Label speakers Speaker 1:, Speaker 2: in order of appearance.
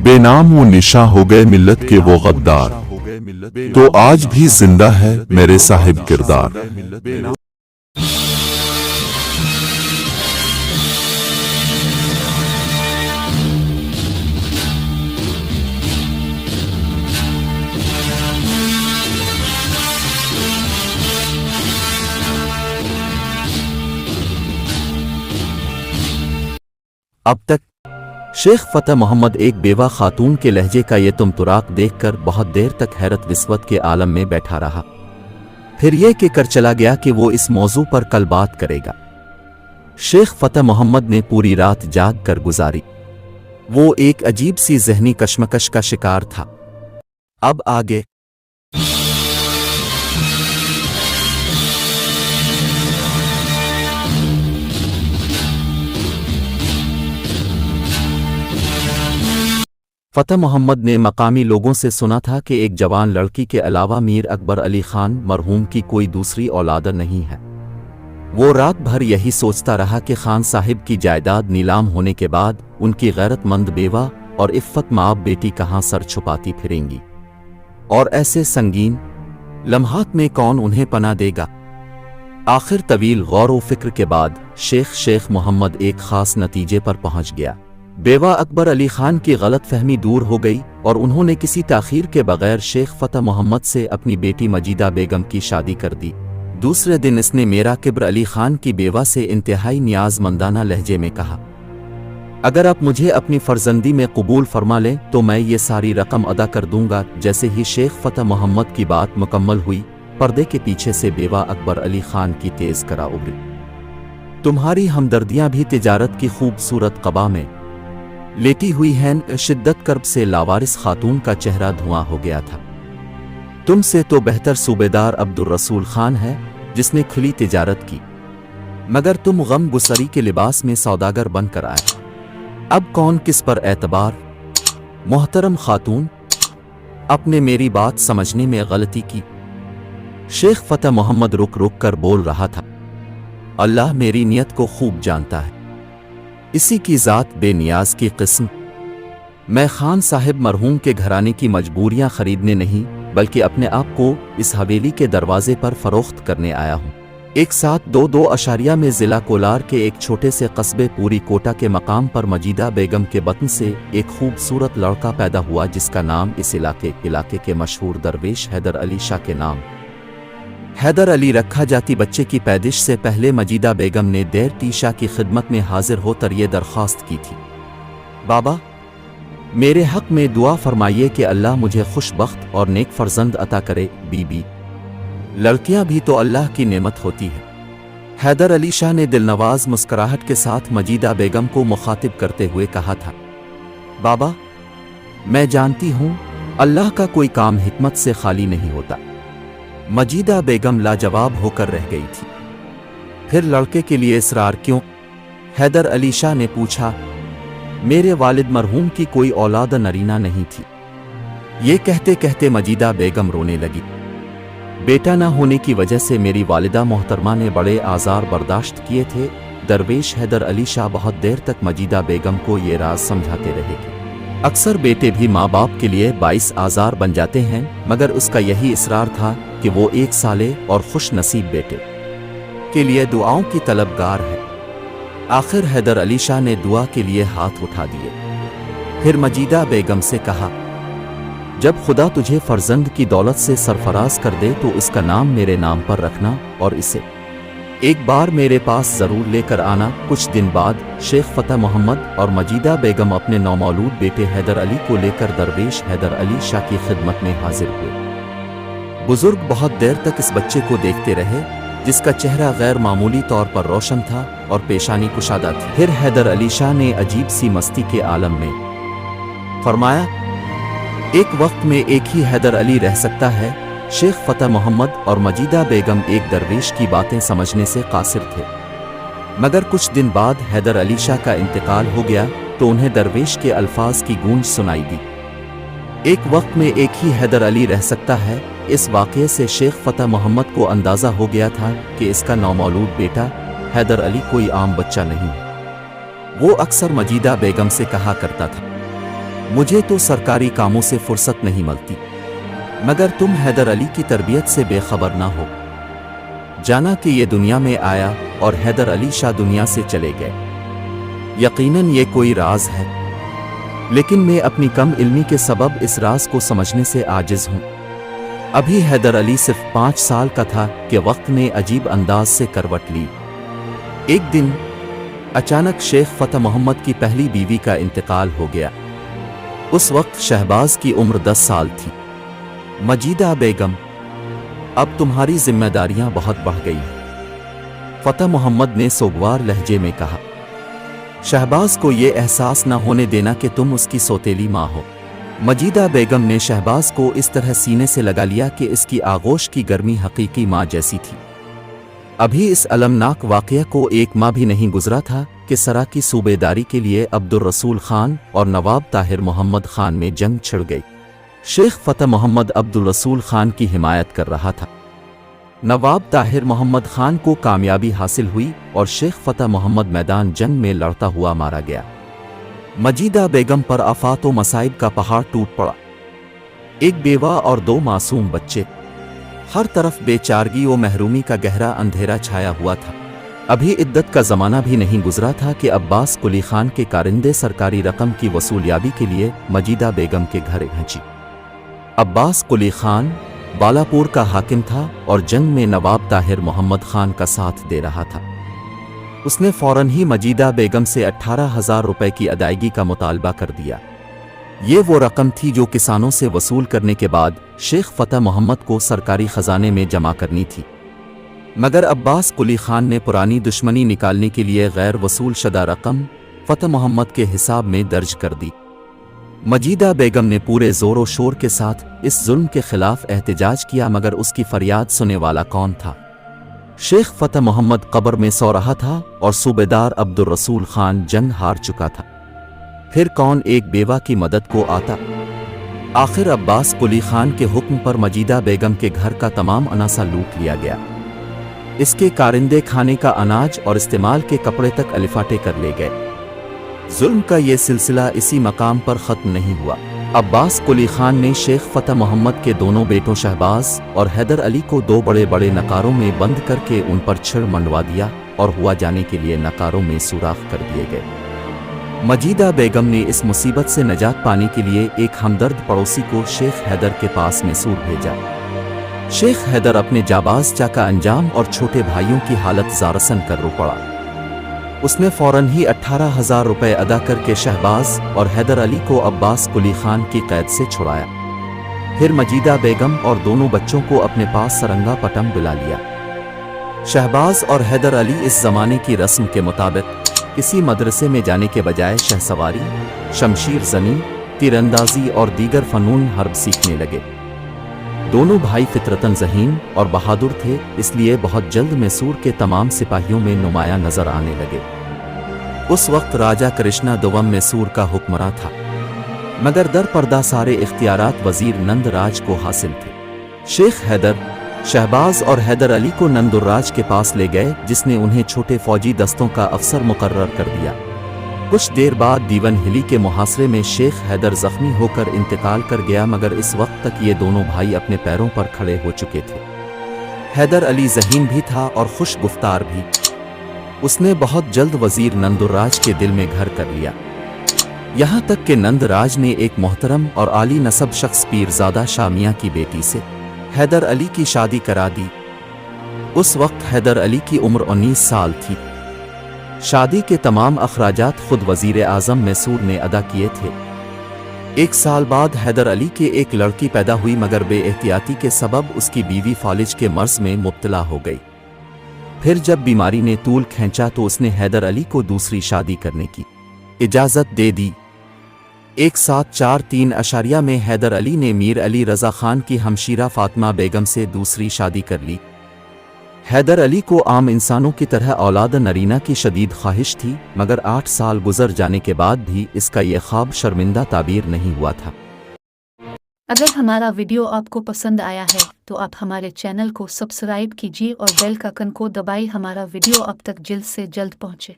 Speaker 1: बेनाम वो निशा हो गए मिल्लत के वो गद्दार, तो आज भी जिंदा है मेरे साहिब किरदार।
Speaker 2: अब तक शेख फतेह मोहम्मद एक बेवा खातून के लहजे का ये तुम तुराक देखकर बहुत देर तक हैरत विस्वत के आलम में बैठा रहा। फिर ये कि कर चला गया कि वो इस मौजू पर कल बात करेगा। शेख फतेह मोहम्मद ने पूरी रात जाग कर गुजारी। वो एक अजीब सी जहनी कशमकश का शिकार था। अब आगे फतेह मोहम्मद ने मकामी लोगों से सुना था कि एक जवान लड़की के अलावा मीर अकबर अली खान मरहूम की कोई दूसरी औलाद नहीं है। वो रात भर यही सोचता रहा कि खान साहिब की जायदाद नीलाम होने के बाद उनकी गैरतमंद बेवा और इफ़्फ़त माब बेटी कहाँ सर छुपाती फिरेंगी, और ऐसे संगीन लम्हात में कौन उन्हें पनाह देगा। आखिर तवील गौर व फिक्र के बाद शेख मोहम्मद एक खास नतीजे पर पहुंच गया। बेवा अकबर अली खान की गलत फहमी दूर हो गई और उन्होंने किसी ताखीर के बगैर शेख फतेह मोहम्मद से अपनी बेटी मजीदा बेगम की शादी कर दी। दूसरे दिन इसने मेरा किब्र अली खान की बेवा से इंतहाई नियाजमंदाना लहजे में कहा, अगर आप मुझे अपनी फर्जंदी में कबूल फरमा लें तो मैं ये सारी रकम अदा कर दूंगा। जैसे ही शेख फतेह मोहम्मद की बात मुकम्मल हुई, पर्दे के पीछे से बेवा अकबर अली खान की तेज करा उभरी। तुम्हारी हमदर्दियां भी तिजारत की खूबसूरत कबा में लेटी हुई हैं। शिद्दत कर्ब से लावारिस खातून का चेहरा धुआं हो गया था। तुमसे तो बेहतर सूबेदार अब्दुल रसूल खान है जिसने खुली तिजारत की, मगर तुम गम गुसरी के लिबास में सौदागर बनकर आए। अब कौन किस पर एतबार। मोहतरम खातून, आपने मेरी बात समझने में गलती की। शेख फतेह मोहम्मद रुक रुक कर बोल रहा था, अल्लाह मेरी नियत को खूब जानता है, इसी की ज़ात बेनियाज की किस्म। मैं खान साहिब मरहूम के घराने की मजबूरियां खरीदने नहीं बल्कि अपने आप को इस हवेली के दरवाजे पर फरोख्त करने आया हूँ। 1722 में ज़िला कोलार के एक छोटे से कस्बे पूरी कोटा के मकाम पर मजीदा बेगम के बतन से एक खूबसूरत लड़का पैदा हुआ जिसका नाम इस इलाके के मशहूर दरवेश हैदर अली शाह के नाम हैदर अली रखा। जाती बच्चे की पैदिश से पहले मजीदा बेगम ने देर टीशा की खिदमत में हाजिर होकर ये दरख्वास्त की थी, बाबा मेरे हक में दुआ फरमाइए कि अल्लाह मुझे खुशबख्त और नेक फर्जंद अता करे। बीबी लड़कियां भी तो अल्लाह की नेमत होती है। हैदर अली शाह ने दिलनवाज मुस्कराहट के साथ मजीदा बेगम को मुखातिब करते हुए कहा था, बाबा मैं जानती हूँ अल्लाह का कोई काम हिकमत से खाली नहीं होता। मजीदा बेगम लाजवाब होकर रह गई थी। फिर लड़के के लिए इसरार क्यों? हैदर अली शाह ने पूछा। मेरे वालिद मरहूम की कोई औलाद नरीना नहीं थी। ये कहते कहते मजीदा बेगम रोने लगी। बेटा न होने की वजह से मेरी वालिदा मोहतरमा ने बड़े आज़ार बर्दाश्त किए थे। दरवेश हैदर अली शाह बहुत देर तक मजीदा बेगम को ये राज समझाते रहे कि अक्सर बेटे भी माँ बाप के लिए बाइस आज़ार बन जाते हैं, मगर उसका यही इसरार था कि वो एक साले और खुश नसीब बेटे के लिए दुआओं की तलबगार है। आखिर हैदर अली शाह ने दुआ के लिए हाथ उठा दिए। फिर मजीदा बेगम से कहा, जब खुदा तुझे फर्जंद की दौलत से सरफराज कर दे तो इसका नाम मेरे नाम पर रखना और इसे एक बार मेरे पास जरूर लेकर आना। कुछ दिन बाद शेख फतेह मोहम्मद और मजीदा बेगम अपने नौमौलूद बेटे हैदर अली को लेकर दरवेश हैदर अली शाह की खिदमत में हाजिर हुए। बुजुर्ग बहुत देर तक इस बच्चे को देखते रहे जिसका चेहरा गैर मामूली तौर पर रोशन था और पेशानी कुशादा थी। फिर हैदर अली शाह ने अजीब सी मस्ती के आलम में फरमाया, एक वक्त में एक ही हैदर अली रह सकता है। शेख फतेह मोहम्मद और मजीदा बेगम एक दरवेश की बातें समझने से कासिर थे, मगर कुछ दिन बाद हैदर अली शाह का इंतकाल हो गया तो उन्हें दरवेश के अल्फाज की गूंज सुनाई दी। एक वक्त में एक ही हैदर अली रह सकता है। इस वाक़ये से शेख फतेह मोहम्मद को अंदाज़ा हो गया था कि इसका नौमौलूद बेटा हैदर अली कोई आम बच्चा नहीं है। वो अक्सर मजीदा बेगम से कहा करता था, मुझे तो सरकारी कामों से फुर्सत नहीं मिलती, मगर तुम हैदर अली की तरबियत से बेखबर ना हो। जाना कि ये दुनिया में आया और हैदर अली शाह दुनिया से चले गए। यकीनन ये कोई राज है, लेकिन मैं अपनी कम इल्मी के सबब इस राज को समझने से आजिज हूँ। अभी हैदर अली सिर्फ 5 साल का था कि वक्त ने अजीब अंदाज से करवट ली। एक दिन अचानक शेख फतेह मोहम्मद की पहली बीवी का इंतकाल हो गया। उस वक्त शहबाज की उम्र 10 साल थी। मजीदा बेगम, अब तुम्हारी जिम्मेदारियां बहुत बढ़ गई हैं, फतेह मोहम्मद ने सोगवार लहजे में कहा। शहबाज को ये एहसास न होने देना कि तुम उसकी सौतेली माँ हो। मजीदा बेगम ने शहबाज को इस तरह सीने से लगा लिया कि इसकी आगोश की गर्मी हकीकी माँ जैसी थी। अभी इस अलमनाक वाक़या को 1 माह भी नहीं गुजरा था कि सरा की सूबेदारी के लिए अब्दुल रसूल खान और नवाब ताहिर मोहम्मद खान में जंग छिड़ गई। शेख फतेह मोहम्मद अब्दुल रसूल खान की हिमायत कर रहा था। नवाब ताहिर मोहम्मद खान को कामयाबी हासिल हुई और शेख फतेह मोहम्मद मैदान जंग में लड़ता हुआ मारा गया। मजीदा बेगम पर आफात व मसाइब का पहाड़ टूट पड़ा। एक बेवा और 2 मासूम बच्चे। हर तरफ बेचारगी व महरूमी का गहरा अंधेरा छाया हुआ था। अभी इद्दत का ज़माना भी नहीं गुजरा था कि अब्बास कुली खान के कारिंदे सरकारी रकम की वसूलियाबी के लिए मजीदा बेगम के घर पहुंची। अब्बास कुली खान बालापुर का हाकिम था और जंग में नवाब ताहिर मोहम्मद खान का साथ दे रहा था। उसने फौरन ही मजीदा बेगम से 18,000 रुपए की अदायगी का मुतालबा कर दिया। ये वो रकम थी जो किसानों से वसूल करने के बाद शेख फतेह मोहम्मद को सरकारी खजाने में जमा करनी थी। मगर अब्बास कुली खान ने पुरानी दुश्मनी निकालने के लिए गैर वसूल शुदा रकम फतेह मोहम्मद के हिसाब में दर्ज कर दी। मजीदा बेगम ने पूरे ज़ोर व शोर के साथ इस जुल्म के खिलाफ एहतजाज किया, मगर उसकी फरियाद सुनने वाला कौन था? शेख फतेह मोहम्मद कब्र में सो रहा था और सूबेदार अब्दुल रसूल खान जंग हार चुका था। फिर कौन एक बेवा की मदद को आता? आखिर अब्बास कुली खान के हुक्म पर मजीदा बेगम के घर का तमाम अनासा लूट लिया गया। इसके कारिंदे खाने का अनाज और इस्तेमाल के कपड़े तक अलिफाटे कर ले गए। जुल्म का ये सिलसिला इसी मकाम पर ख़त्म नहीं हुआ। अब्बास कुली खान ने शेख फतेह मोहम्मद के दोनों बेटों शहबाज और हैदर अली को 2 बड़े बड़े नकारों में बंद करके उन पर छड़ मंडवा दिया और हुआ जाने के लिए नकारों में सुराख कर दिए गए। मजीदा बेगम ने इस मुसीबत से निजात पाने के लिए एक हमदर्द पड़ोसी को शेख हैदर के पास मैसूर भेजा। शेख हैदर अपने जाबाज चाका अंजाम और छोटे भाइयों की हालत ज़ारसन कर रो पड़ा। उसने फौरन ही 18,000 रुपए अदा करके शहबाज और हैदर अली को अब्बास कुली खान की कैद से छुड़ाया। फिर मजीदा बेगम और दोनों बच्चों को अपने पास सरंगा पटम बुला लिया। शहबाज और हैदर अली इस ज़माने की रस्म के मुताबिक किसी मदरसे में जाने के बजाय शहसवारी, शमशीर जनी, तीरंदाजी और दीगर फ़नून हर्ब सीखने लगे। दोनों भाई फितरतन ज़हीन और बहादुर थे, इसलिए बहुत जल्द मैसूर के तमाम सिपाहियों में नुमाया नजर आने लगे। उस वक्त राजा कृष्णा दुवम मैसूर का हुक्मरां था, मगर दर पर्दा सारे इख्तियारात वजीर नंदराज को हासिल थे। शेख हैदर शहबाज और हैदर अली को नंदुर्राज के पास ले गए, जिसने उन्हें छोटे फौजी दस्तों का अफसर मुकर्रर कर दिया। कुछ देर बाद दीवन हिली के मुहासरे में शेख हैदर जख्मी होकर इंतकाल कर गया, मगर इस वक्त तक ये दोनों भाई अपने पैरों पर खड़े हो चुके थे। हैदर अली ज़हीन भी था और खुश गुफ्तार भी। उसने बहुत जल्द वजीर नंदुर्राज के दिल में घर कर लिया। यहाँ तक कि नंदराज ने एक मोहतरम और आली नसब शख्स पीरजादा शाह मियां की बेटी से हैदर अली की शादी करा दी। उस वक्त हैदर अली की उम्र 19 साल थी। शादी के तमाम अखराजात खुद वजीर आज़म मैसूर ने अदा किए थे। 1 साल बाद हैदर अली के एक लड़की पैदा हुई, मगर बेएहतियाती के सबब उसकी बीवी फालिज के मर्ज में मुब्तला हो गई। फिर जब बीमारी ने तूल खींचा तो उसने हैदर अली को दूसरी शादी करने की इजाज़त दे दी। 1743 में हैदर अली ने मीर अली रज़ा खान की हमशीरा फातिमा बेगम से दूसरी शादी कर ली। हैदर अली को आम इंसानों की तरह औलाद नरीना की शदीद ख्वाहिश थी, मगर 8 साल गुजर जाने के बाद भी इसका यह ख्वाब शर्मिंदा ताबीर नहीं हुआ था।
Speaker 3: अगर हमारा वीडियो आपको पसंद आया है तो आप हमारे चैनल को सब्सक्राइब कीजिए और बेल का आइकन को दबाइए। हमारा वीडियो आप तक जल्द से जल्द पहुंचे।